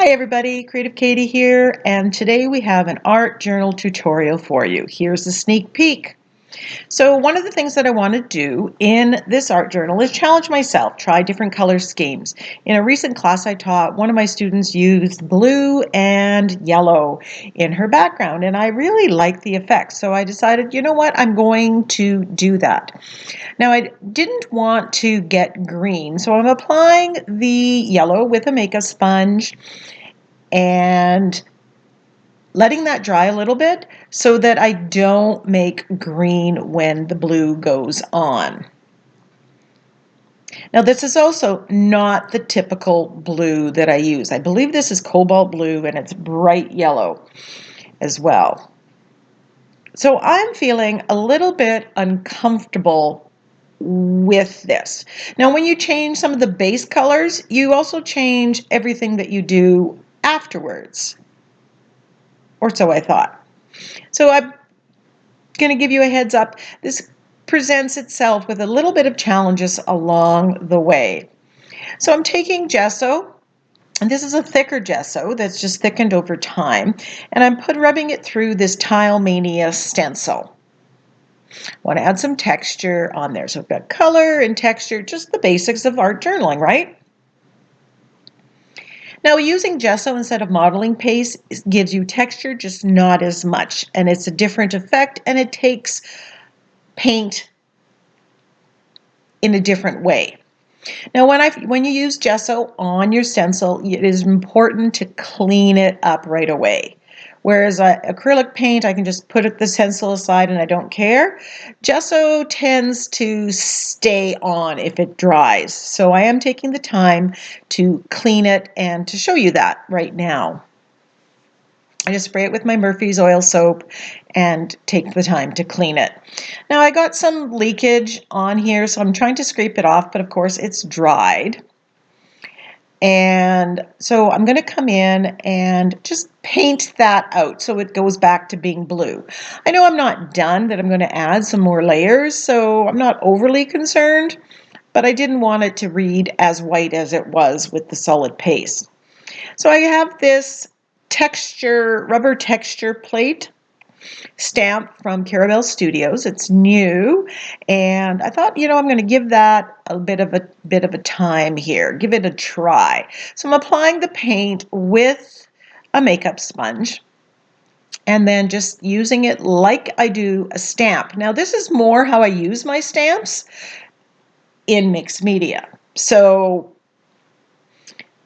Hi everybody, Creative Katie here, and today we have an art journal tutorial for you. Here's a sneak peek. So one of the things that I want to do in this art journal is challenge myself, try different color schemes. In a recent class I taught, one of my students used blue and yellow in her background, and I really liked the effect. So I decided, you know what, I'm going to do that. Now I didn't want to get green, so I'm applying the yellow with a makeup sponge and letting that dry a little bit so that I don't make green when the blue goes on. Now this is also not the typical blue that I use. I believe this is cobalt blue and it's bright yellow as well. So I'm feeling a little bit uncomfortable with this. Now when you change some of the base colors, you also change everything that you do afterwards. Or so I thought. So I'm going to give you a heads up. This presents itself with a little bit of challenges along the way. So I'm taking gesso, and this is a thicker gesso that's just thickened over time, and I'm rubbing it through this Tile Mania stencil. I want to add some texture on there. So I've got color and texture, just the basics of art journaling, right? Now using gesso instead of modeling paste gives you texture, just not as much, and it's a different effect, and it takes paint in a different way. Now when you use gesso on your stencil, it is important to clean it up right away. Whereas acrylic paint, I can just put the stencil aside and I don't care. Gesso tends to stay on if it dries. So I am taking the time to clean it and to show you that right now. I just spray it with my Murphy's oil soap and take the time to clean it. Now I got some leakage on here, so I'm trying to scrape it off, but of course it's dried. And so I'm going to come in and just paint that out so it goes back to being blue. I know I'm not done, that I'm going to add some more layers, so I'm not overly concerned, but I didn't want it to read as white as it was with the solid paste. So I have this rubber texture plate stamp from Carabel Studios. It's new, and I thought, I'm going to give that a bit of a time here. Give it a try. So I'm applying the paint with a makeup sponge and then just using it like I do a stamp. Now this is more how I use my stamps in mixed media.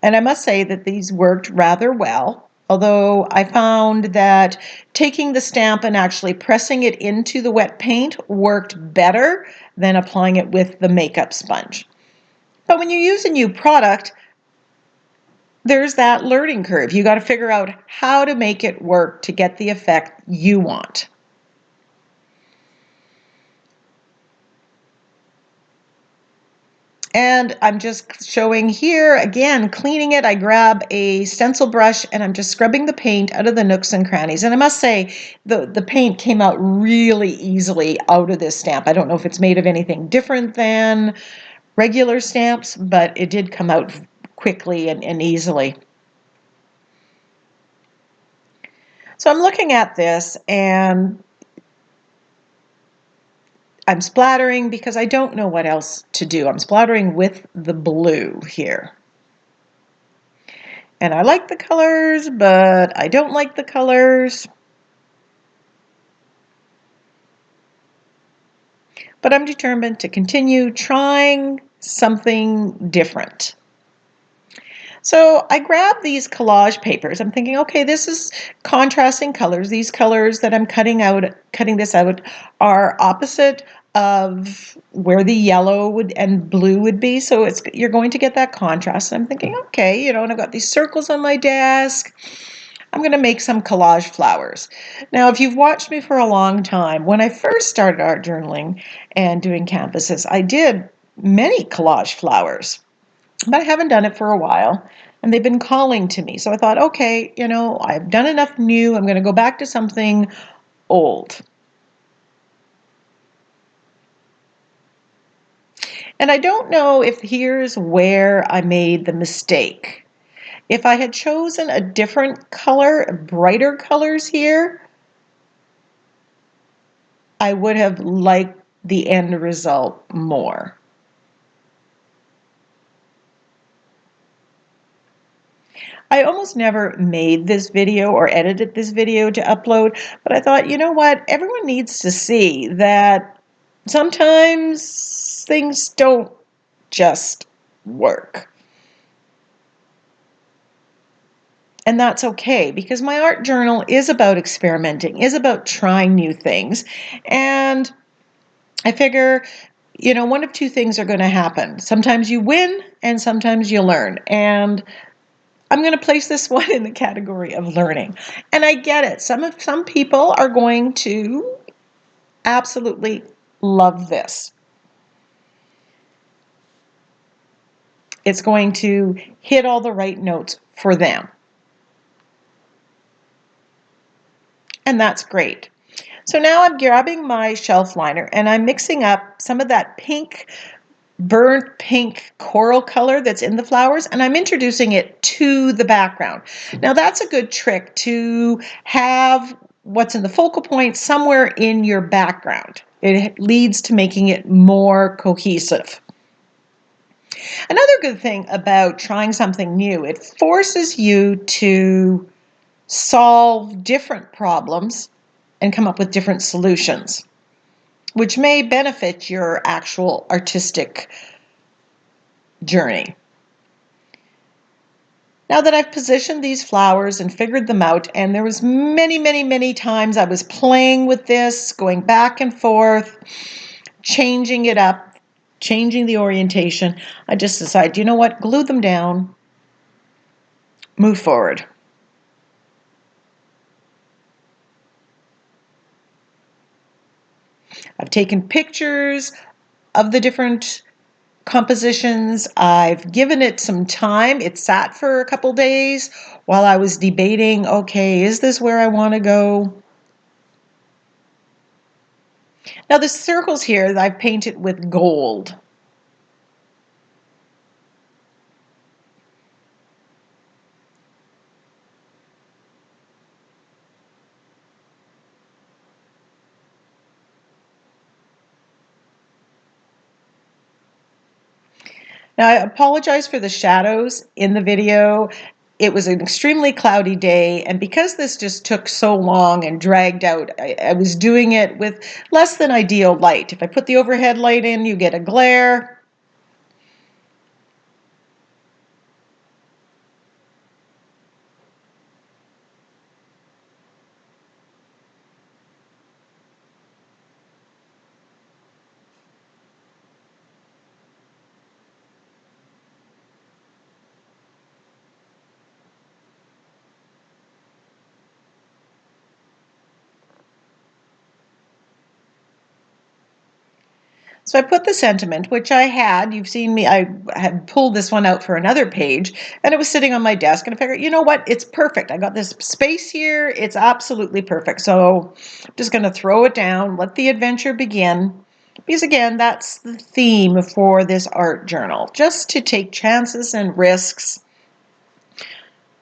And I must say that these worked rather well, although I found that taking the stamp and actually pressing it into the wet paint worked better than applying it with the makeup sponge. But when you use a new product, there's that learning curve. You got to figure out how to make it work to get the effect you want. And I'm just showing here, again, cleaning it. I grab a stencil brush and I'm just scrubbing the paint out of the nooks and crannies. And I must say, the paint came out really easily out of this stamp. I don't know if it's made of anything different than regular stamps, but it did come out quickly and easily. So I'm looking at this and I'm splattering because I don't know what else to do. I'm splattering with the blue here. And I like the colors, but I don't like the colors. But I'm determined to continue trying something different. So I grabbed these collage papers. I'm thinking, okay, this is contrasting colors. These colors that I'm cutting this out are opposite of where the yellow and blue would be. So you're going to get that contrast. And I'm thinking, okay, and I've got these circles on my desk. I'm going to make some collage flowers. Now, if you've watched me for a long time, when I first started art journaling and doing canvases, I did many collage flowers. But I haven't done it for a while, and they've been calling to me. So I thought, okay, I've done enough new. I'm going to go back to something old. And I don't know if here's where I made the mistake. If I had chosen a different color, brighter colors here, I would have liked the end result more. I almost never made this video or edited this video to upload, but I thought, you know what? Everyone needs to see that sometimes things don't just work. And that's okay, because my art journal is about experimenting, is about trying new things. And I figure, one of two things are going to happen. Sometimes you win and sometimes you learn. And I'm going to place this one in the category of learning. And I get it. Some people are going to absolutely love this. It's going to hit all the right notes for them. And that's great. So now I'm grabbing my shelf liner and I'm mixing up some of that pink, burnt pink coral color that's in the flowers, and I'm introducing it to the background. Now that's a good trick, to have what's in the focal point somewhere in your background. It leads to making it more cohesive. Another good thing about trying something new, it forces you to solve different problems and come up with different solutions, which may benefit your actual artistic journey. Now that I've positioned these flowers and figured them out, and there was many times I was playing with this, going back and forth, changing it up, changing the orientation, I just decided, you know what, glue them down, move forward. I've taken pictures of the different compositions. I've given it some time. It sat for a couple days while I was debating, okay, is this where I want to go? Now the circles here, I've painted with gold. Now, I apologize for the shadows in the video. It was an extremely cloudy day, and because this just took so long and dragged out, I was doing it with less than ideal light. If I put the overhead light in, you get a glare. So I put the sentiment, which you've seen me, I had pulled this one out for another page, and it was sitting on my desk, and I figured, you know what, it's perfect. I got this space here, it's absolutely perfect. So I'm just going to throw it down, let the adventure begin, because again, that's the theme for this art journal, just to take chances and risks,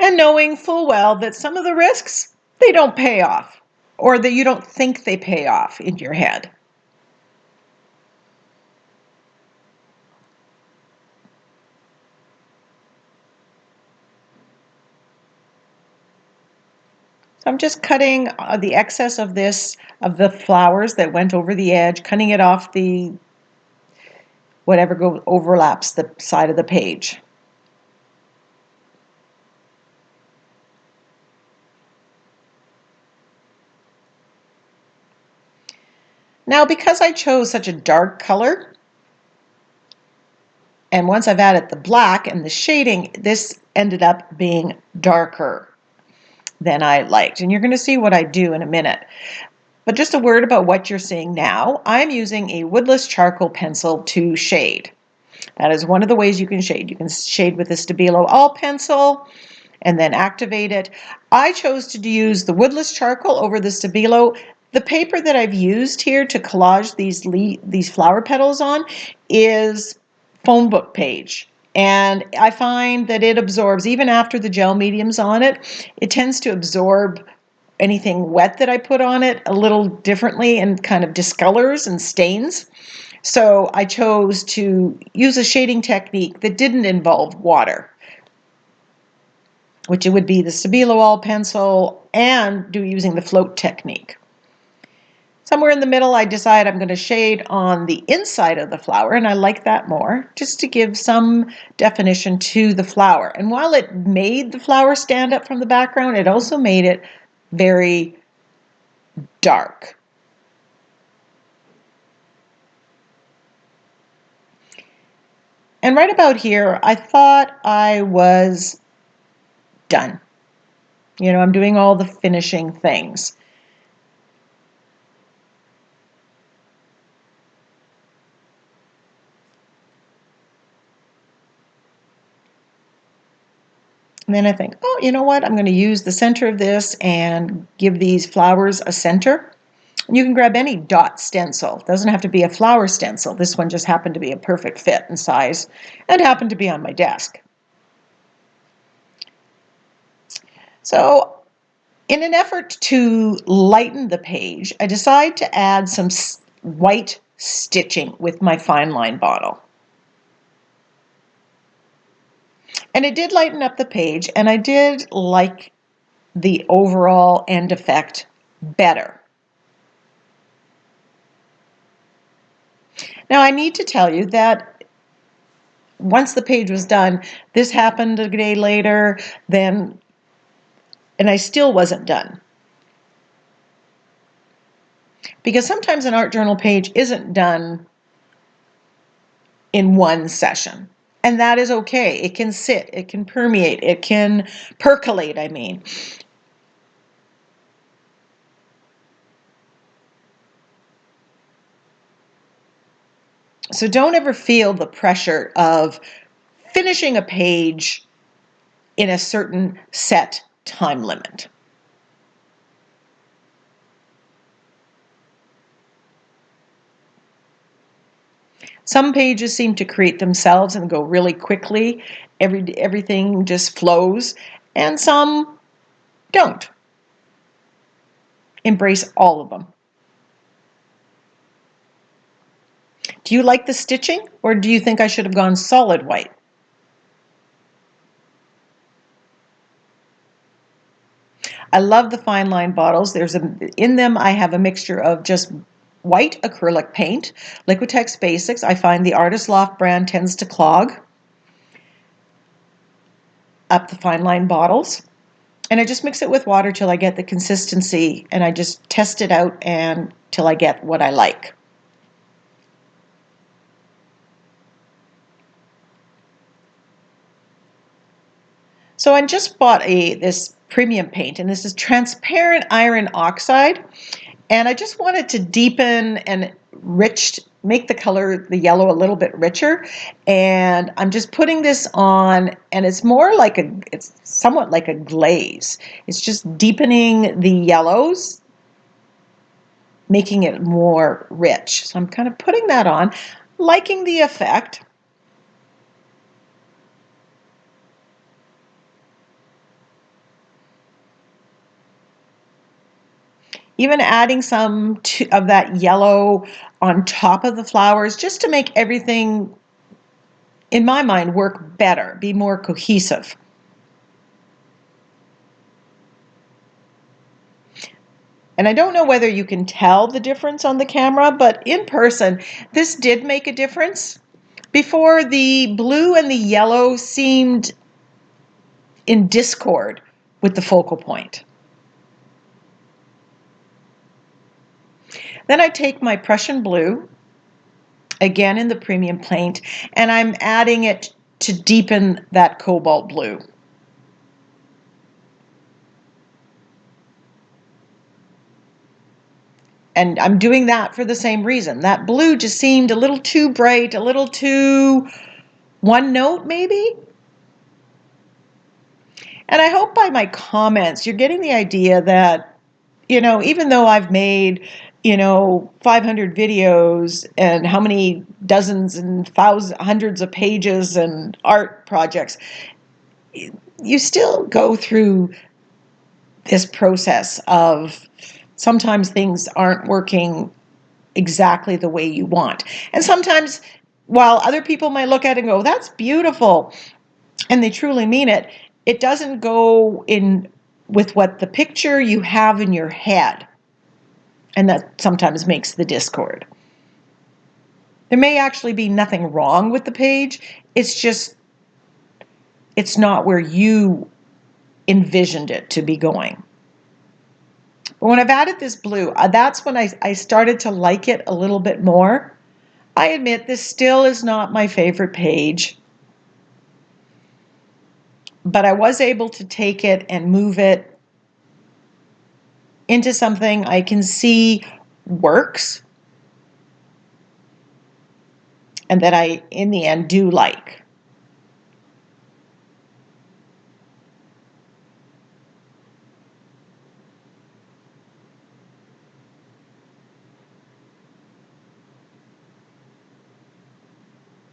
and knowing full well that some of the risks, they don't pay off, or that you don't think they pay off in your head. So I'm just cutting the excess of the flowers that went over the edge, cutting it off the whatever overlaps the side of the page. Now, because I chose such a dark color, and once I've added the black and the shading, this ended up being darker than I liked. And you're going to see what I do in a minute. But just a word about what you're seeing now. I'm using a woodless charcoal pencil to shade. That is one of the ways you can shade. You can shade with a Stabilo All pencil and then activate it. I chose to use the woodless charcoal over the Stabilo. The paper that I've used here to collage these flower petals on is phone book page. And I find that it absorbs, even after the gel medium's on it, it tends to absorb anything wet that I put on it a little differently and kind of discolors and stains. So I chose to use a shading technique that didn't involve water, which it would be the Stabilo All pencil and using the float technique. Somewhere in the middle, I decide I'm going to shade on the inside of the flower, and I like that more, just to give some definition to the flower. And while it made the flower stand up from the background, it also made it very dark. And right about here, I thought I was done. I'm doing all the finishing things. And then I think, oh, you know what? I'm going to use the center of this and give these flowers a center. You can grab any dot stencil. It doesn't have to be a flower stencil. This one just happened to be a perfect fit and size and happened to be on my desk. So in an effort to lighten the page, I decide to add some white stitching with my fine line bottle. And it did lighten up the page, and I did like the overall end effect better. Now, I need to tell you that once the page was done, this happened a day later, and I still wasn't done. Because sometimes an art journal page isn't done in one session. And that is okay. It can sit, it can permeate, it can percolate, I mean. So don't ever feel the pressure of finishing a page in a certain set time limit. Some pages seem to create themselves and go really quickly. Everything just flows, and some don't. Embrace all of them. Do you like the stitching, or do you think I should have gone solid white? I love the fine line bottles. In them I have a mixture of just white acrylic paint, Liquitex Basics. I find the Artist Loft brand tends to clog up the fine line bottles. And I just mix it with water till I get the consistency, and I just test it out till I get what I like. So I just bought this premium paint, and this is transparent iron oxide, and I just wanted to deepen and make the color, the yellow, a little bit richer. And I'm just putting this on, and it's somewhat like a glaze. It's just deepening the yellows, making it more rich. So I'm kind of putting that on, liking the effect. Even adding some of that yellow on top of the flowers, just to make everything, in my mind, work better, be more cohesive. And I don't know whether you can tell the difference on the camera, but in person, this did make a difference. Before, the blue and the yellow seemed in discord with the focal point. Then I take my Prussian blue, again in the premium paint, and I'm adding it to deepen that cobalt blue. And I'm doing that for the same reason. That blue just seemed a little too bright, a little too one note maybe. And I hope by my comments you're getting the idea that, even though I've made 500 videos and how many dozens and thousands, hundreds of pages and art projects, you still go through this process of sometimes things aren't working exactly the way you want. And sometimes, while other people might look at it and go, that's beautiful, and they truly mean it, it doesn't go in with what the picture you have in your head. And that sometimes makes the discord. There may actually be nothing wrong with the page. It's not where you envisioned it to be going. But when I've added this blue, that's when I started to like it a little bit more. I admit this still is not my favorite page, but I was able to take it and move it into something I can see works and that I, in the end, do like.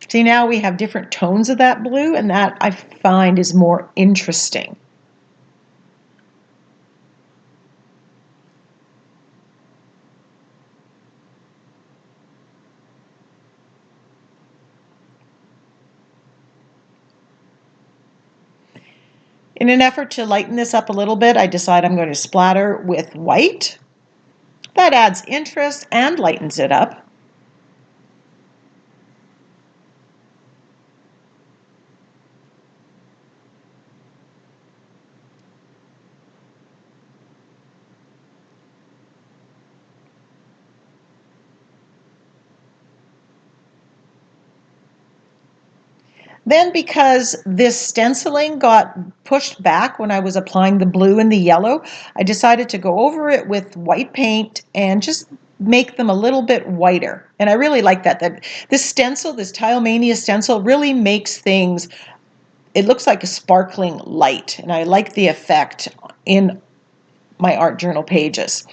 See, now we have different tones of that blue, and that I find is more interesting. In an effort to lighten this up a little bit, I decide I'm going to splatter with white. That adds interest and lightens it up. Then, because this stenciling got pushed back when I was applying the blue and the yellow, I decided to go over it with white paint and just make them a little bit whiter. And I really like that this stencil, this Tilemania stencil, really makes things, it looks like a sparkling light. And I like the effect in my art journal pages.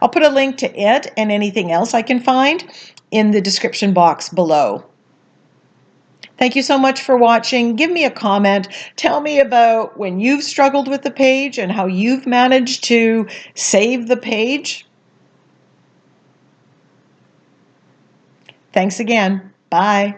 I'll put a link to it and anything else I can find in the description box below. Thank you so much for watching. Give me a comment. Tell me about when you've struggled with the page and how you've managed to save the page. Thanks again. Bye.